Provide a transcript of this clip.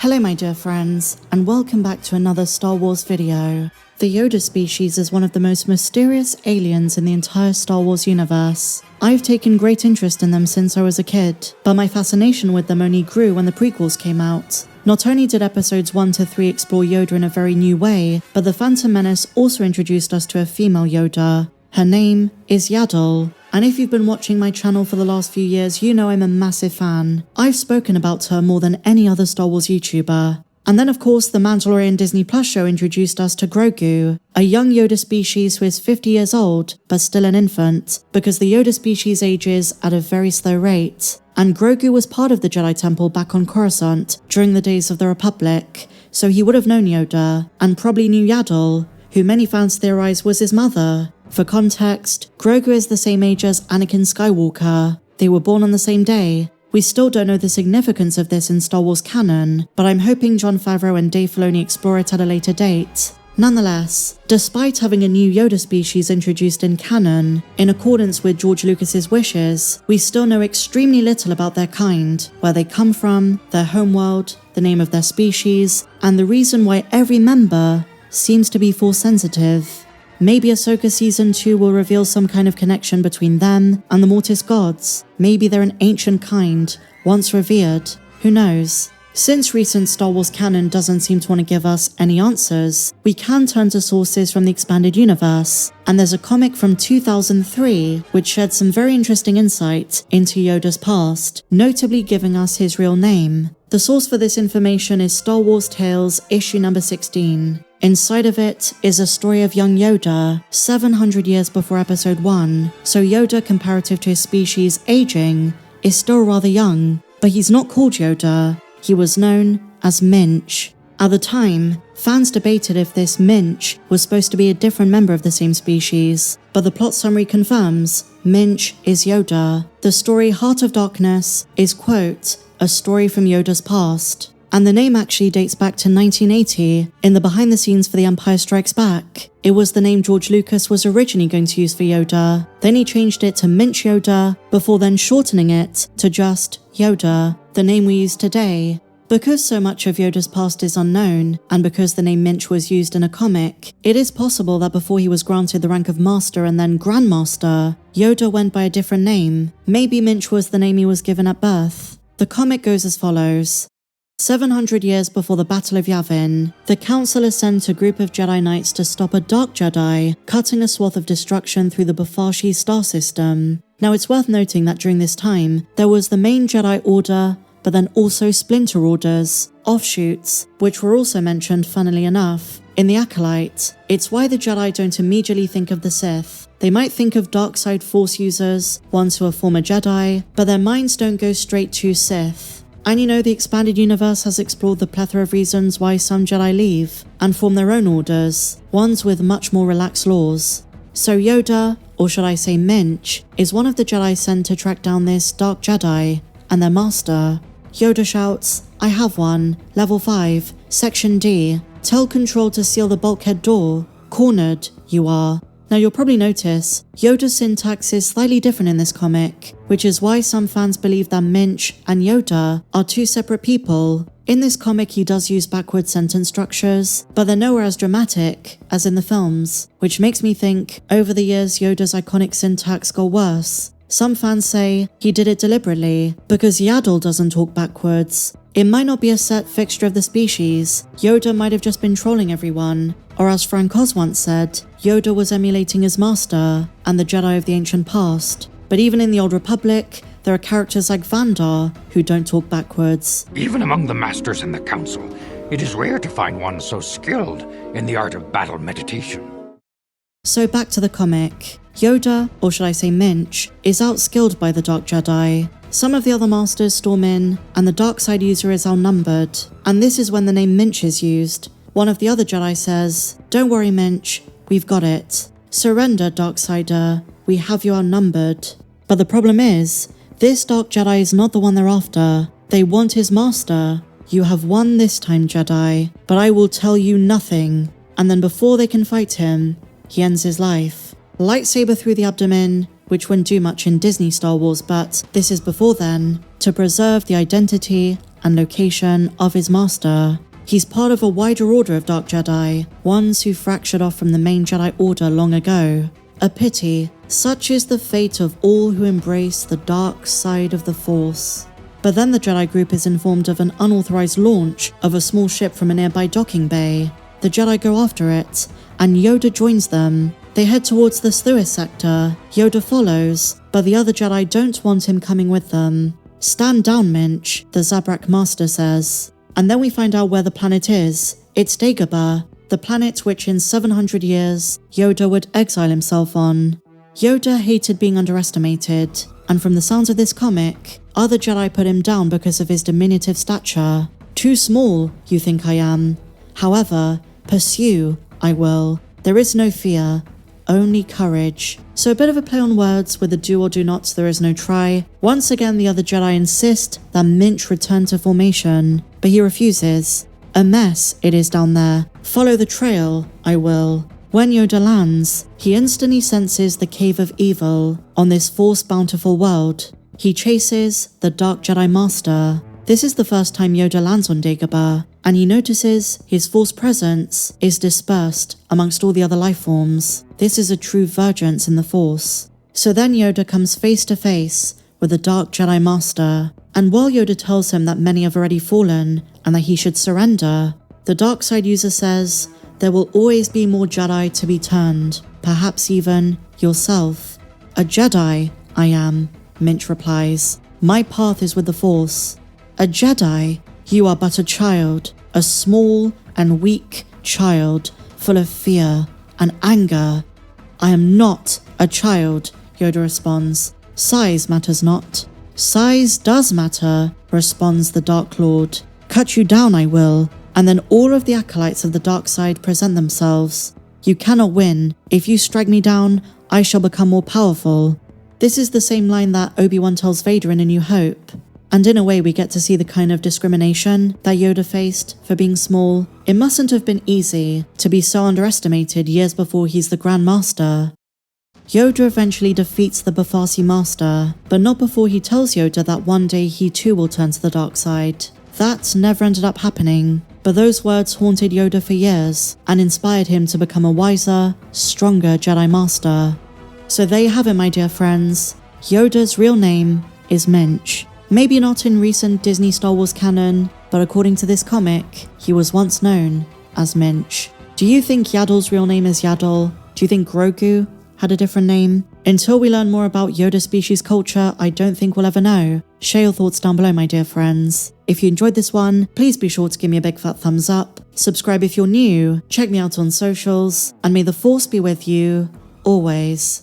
Hello my dear friends, and welcome back to another Star Wars video. The Yoda species is one of the most mysterious aliens in the entire Star Wars universe. I've taken great interest in them since I was a kid, but my fascination with them only grew when the prequels came out. Not only did episodes 1 to 3 explore Yoda in a very new way, but The Phantom Menace also introduced us to a female Yoda. Her name is Yaddle, and if you've been watching my channel for the last few years, you know I'm a massive fan. I've spoken about her more than any other Star Wars YouTuber. And then of course the Mandalorian Disney Plus show introduced us to Grogu, a young Yoda species who is 50 years old, but still an infant, because the Yoda species ages at a very slow rate. And Grogu was part of the Jedi Temple back on Coruscant during the days of the Republic, so he would have known Yoda, and probably knew Yaddle, who many fans theorize was his mother. For context, Grogu is the same age as Anakin Skywalker. They were born on the same day. We still don't know the significance of this in Star Wars canon, but I'm hoping Jon Favreau and Dave Filoni explore it at a later date. Nonetheless, despite having a new Yoda species introduced in canon, in accordance with George Lucas's wishes, we still know extremely little about their kind, where they come from, their homeworld, the name of their species, and the reason why every member seems to be Force sensitive. Maybe Ahsoka Season 2 will reveal some kind of connection between them and the Mortis gods. Maybe they're an ancient kind, once revered. Who knows? Since recent Star Wars canon doesn't seem to want to give us any answers, we can turn to sources from the expanded universe. And there's a comic from 2003 which shared some very interesting insight into Yoda's past, notably giving us his real name. The source for this information is Star Wars Tales issue number 16. Inside of it is a story of young Yoda, 700 years before episode 1, so Yoda, comparative to his species aging, is still rather young, but he's not called Yoda. He was known as Minch. At the time, fans debated if this Minch was supposed to be a different member of the same species, but the plot summary confirms Minch is Yoda. The story Heart of Darkness is, quote, a story from Yoda's past. And the name actually dates back to 1980 in the behind the scenes for The Empire Strikes Back. It was the name George Lucas was originally going to use for Yoda, then he changed it to Minch Yoda, before then shortening it to just Yoda, the name we use today. Because so much of Yoda's past is unknown, and because the name Minch was used in a comic, it is possible that before he was granted the rank of Master and then Grandmaster, Yoda went by a different name. Maybe Minch was the name he was given at birth. The comic goes as follows. 700 years before the Battle of Yavin, the Council sent a group of Jedi Knights to stop a Dark Jedi cutting a swath of destruction through the Bophashi star system. Now it's worth noting that during this time, there was the main Jedi Order, but then also splinter orders, offshoots, which were also mentioned, funnily enough, in the Acolyte. It's why the Jedi don't immediately think of the Sith. They might think of dark side Force users, ones who are former Jedi, but their minds don't go straight to Sith. And you know, the expanded universe has explored the plethora of reasons why some Jedi leave and form their own orders, ones with much more relaxed laws. So Yoda, or should I say Minch, is one of the Jedi sent to track down this Dark Jedi and their master. Yoda shouts, I have one, level 5, section D, tell Control to seal the bulkhead door, cornered, you are. Now you'll probably notice, Yoda's syntax is slightly different in this comic, which is why some fans believe that Minch and Yoda are two separate people. In this comic he does use backward sentence structures, but they're nowhere as dramatic as in the films, which makes me think, over the years Yoda's iconic syntax got worse. Some fans say he did it deliberately, because Yaddle doesn't talk backwards. It might not be a set fixture of the species. Yoda might have just been trolling everyone, or as Frank Oz once said, Yoda was emulating his master and the Jedi of the ancient past. But even in the Old Republic, there are characters like Vandar who don't talk backwards. Even among the masters in the council, it is rare to find one so skilled in the art of battle meditation. So back to the comic. Yoda, or should I say Minch, is outskilled by the Dark Jedi. Some of the other masters storm in, and the dark side user is outnumbered. And this is when the name Minch is used. One of the other Jedi says, don't worry Minch, we've got it. Surrender, Darksider, we have you outnumbered. But the problem is, this Dark Jedi is not the one they're after. They want his master. You have won this time, Jedi, but I will tell you nothing. And then before they can fight him, he ends his life. Lightsaber through the abdomen, which wouldn't do much in Disney Star Wars, but this is before then, to preserve the identity and location of his master. He's part of a wider order of Dark Jedi, ones who fractured off from the main Jedi Order long ago. A pity, such is the fate of all who embrace the dark side of the Force. But then the Jedi group is informed of an unauthorized launch of a small ship from a nearby docking bay. The Jedi go after it, and Yoda joins them. They head towards the Thuis sector. Yoda follows, but the other Jedi don't want him coming with them. "Stand down, Minch," the Zabrak master says. And then we find out where the planet is. It's Dagobah, the planet which in 700 years, Yoda would exile himself on. Yoda hated being underestimated, and from the sounds of this comic, other Jedi put him down because of his diminutive stature. Too small, you think I am. However, pursue, I will. There is no fear, only courage. So a bit of a play on words with the do or do nots, there is no try. Once again, the other Jedi insist that Minch return to formation, but he refuses. A mess it is down there. Follow the trail, I will. When Yoda lands, he instantly senses the cave of evil on this Force-bountiful world. He chases the Dark Jedi Master. This is the first time Yoda lands on Dagobah, and he notices his Force presence is dispersed amongst all the other life forms. This is a true vergence in the Force. So then Yoda comes face to face with the Dark Jedi Master, and while Yoda tells him that many have already fallen and that he should surrender, the dark side user says, "There will always be more Jedi to be turned, perhaps even yourself." "A Jedi, I am," Minch replies. "My path is with the Force." "A Jedi? You are but a child, a small and weak child, full of fear and anger." "I am not a child," Yoda responds. "Size matters not." "Size does matter," responds the Dark Lord. "Cut you down I will." And then all of the acolytes of the dark side present themselves. "You cannot win. If you strike me down, I shall become more powerful." This is the same line that Obi-Wan tells Vader in A New Hope. And in a way we get to see the kind of discrimination that Yoda faced for being small. It mustn't have been easy to be so underestimated years before he's the Grand Master. Yoda eventually defeats the Befasi Master, but not before he tells Yoda that one day he too will turn to the dark side. That never ended up happening, but those words haunted Yoda for years and inspired him to become a wiser, stronger Jedi Master. So there you have it, my dear friends. Yoda's real name is Minch. Maybe not in recent Disney Star Wars canon, but according to this comic, he was once known as Minch. Do you think Yaddle's real name is Yaddle? Do you think Grogu had a different name? Until we learn more about Yoda species culture, I don't think we'll ever know. Share your thoughts down below, my dear friends. If you enjoyed this one, please be sure to give me a big fat thumbs up. Subscribe if you're new, check me out on socials, and may the Force be with you, always.